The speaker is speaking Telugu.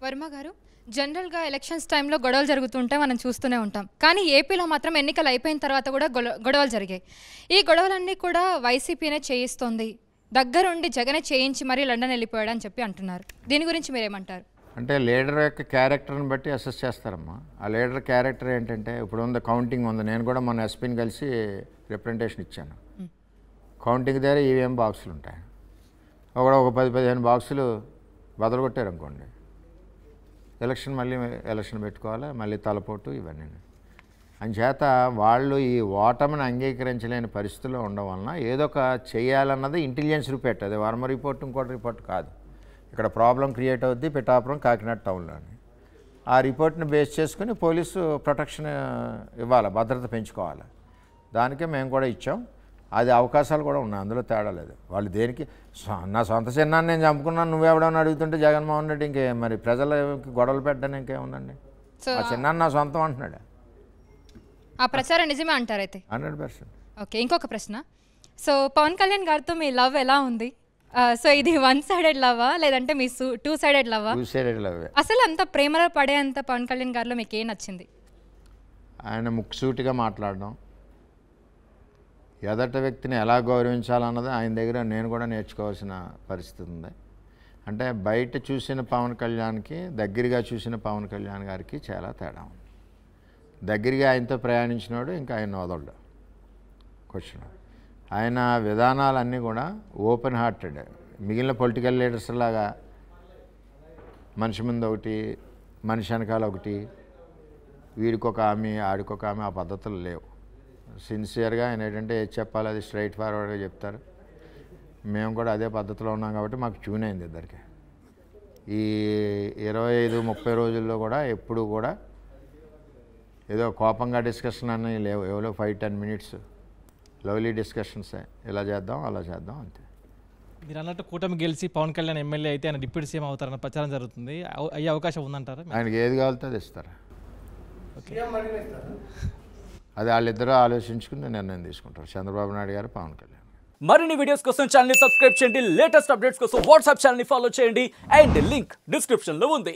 వర్మ గారు, జనరల్గా ఎలక్షన్స్ టైంలో గొడవలు జరుగుతుంటే మనం చూస్తూనే ఉంటాం. కానీ ఏపీలో మాత్రం ఎన్నికలు అయిపోయిన తర్వాత కూడా గొడవలు జరిగాయి. ఈ గొడవలన్నీ కూడా వైసీపీనే చేయిస్తోంది, దగ్గరుండి జగనే చేయించి మరీ లండన్ వెళ్ళిపోయాడని చెప్పి అంటున్నారు. దీని గురించి మీరేమంటారు? అంటే లీడర్ యొక్క క్యారెక్టర్ని బట్టి అసెస్ చేస్తారమ్మా. ఆ లీడర్ క్యారెక్టర్ ఏంటంటే, ఇప్పుడు ఉంది కౌంటింగ్ ఉంది. నేను కూడా మన ఎస్పీని కలిసి రిప్రజెంటేషన్ ఇచ్చాను. కౌంటింగ్ దగ్గర ఈవీఎం బాక్సులు ఉంటాయి. ఒక 10-15 బాక్సులు బదలగొట్టారు అనుకోండి, మళ్ళీ ఎలక్షన్ పెట్టుకోవాలి, మళ్ళీ తలపోటు ఇవన్నీ. అంచేత వాళ్ళు ఈ ఓటమిని అంగీకరించలేని పరిస్థితుల్లో ఉండడం వలన ఏదో ఒక చేయాలన్నది ఇంటెలిజెన్స్ రిపోర్ట్. అది వర్మ రిపోర్ట్ ఇంకోటి రిపోర్ట్ కాదు. ఇక్కడ ప్రాబ్లం క్రియేట్ అవుద్ది పిఠాపురం కాకినాడ టౌన్లోని. ఆ రిపోర్ట్ని బేస్ చేసుకుని పోలీసు ప్రొటెక్షన్ ఇవ్వాలి, భద్రత పెంచుకోవాలి. దానికే మేము కూడా ఇచ్చాం. అది అవకాశాలు కూడా ఉన్నాయి, అందులో తేడా లేదు. వాళ్ళు దేనికి నా సొంత చిన్నాన్ని నేను చంపుకున్నాను నువ్వెవడని అడుగుతుంటే జగన్మోహన్ రెడ్డి ఇంకే మరి ప్రజలకి గొడవలు పెట్టడానికి ఇంకేముందండి? ఆ చిన్నాన్ని నా సొంతం అంటున్నాడు. ఆ ప్రచారం నిజమే అంటారు అయితే? 100%. ఓకే, ఇంకొక ప్రశ్న. సో పవన్ కళ్యాణ్ గారితో మీ లవ్ ఎలా ఉంది? సో ఇది 1 సైడెడ్ లవ్వా లేదంటే మీ 2 సైడెడ్ లవ్వా? 2 సైడెడ్ లవ్. అసలు అంత ప్రేమలో పడేంత పవన్ కళ్యాణ్ గారిలో మీకు ఏం నచ్చింది? ఆయన ముక్కుసూటిగా మాట్లాడడం, ఎదట వ్యక్తిని ఎలా గౌరవించాలన్నది ఆయన దగ్గర నేను కూడా నేర్చుకోవాల్సిన పరిస్థితి ఉంది. అంటే బయట చూసిన పవన్ కళ్యాణ్కి దగ్గరగా చూసిన పవన్ కళ్యాణ్ గారికి చాలా తేడా ఉంది. దగ్గరగా ఆయనతో ప్రయాణించినాడు ఇంకా ఆయన వదలడు క్వశ్చన్. ఆయన విధానాలన్నీ కూడా ఓపెన్ హార్టెడ్. మిగిలిన పొలిటికల్ లీడర్స్ లాగా మనిషి ముందు ఒకటి, మనిషి వెనకాల ఒకటి, వీడికొక ఆమె ఆడికొక ఆమె, ఆ పద్ధతులు లేవు. సిన్సియర్గా ఆయన ఏంటంటే ఏది చెప్పాలి అది స్ట్రైట్ ఫార్వర్డ్గా చెప్తారు. మేము కూడా అదే పద్ధతిలో ఉన్నాం కాబట్టి మాకు ట్యూన్ అయింది ఇద్దరికి. ఈ 25-30 రోజుల్లో కూడా ఎప్పుడు కూడా ఏదో కోపంగా డిస్కషన్ అన్నీ లేవు. ఎవరో 5-10 మినిట్స్ లవ్లీ డిస్కషన్సే. ఇలా చేద్దాం అలా చేద్దాం అంతే. మీరు అన్నట్టు కూటమి గెలిచి పవన్ కళ్యాణ్ ఎమ్మెల్యే అయితే ఆయన డిప్యూటీ సీఎం అవుతారన్న ప్రచారం జరుగుతుంది. అయ్యే అవకాశం ఉందంటారా? ఆయనకి ఏది కావాలితే అది ఇస్తారు. అది వాళ్ళిద్దరూ ఆలోచించుకుని నిర్ణయం తీసుకుంటారు, చంద్రబాబు నాయుడు గారు, పవన్ కళ్యాణ్. మరిన్ని వీడియోస్ కోసం ఛానల్ ని సబ్స్క్రైబ్ చేయండి, లేటెస్ట్ అప్డేట్స్ కోసం వాట్సాప్ ఛానల్ ని ఫాలో చేయండి, అండ్ లింక్ డిస్క్రిప్షన్ లో ఉంది.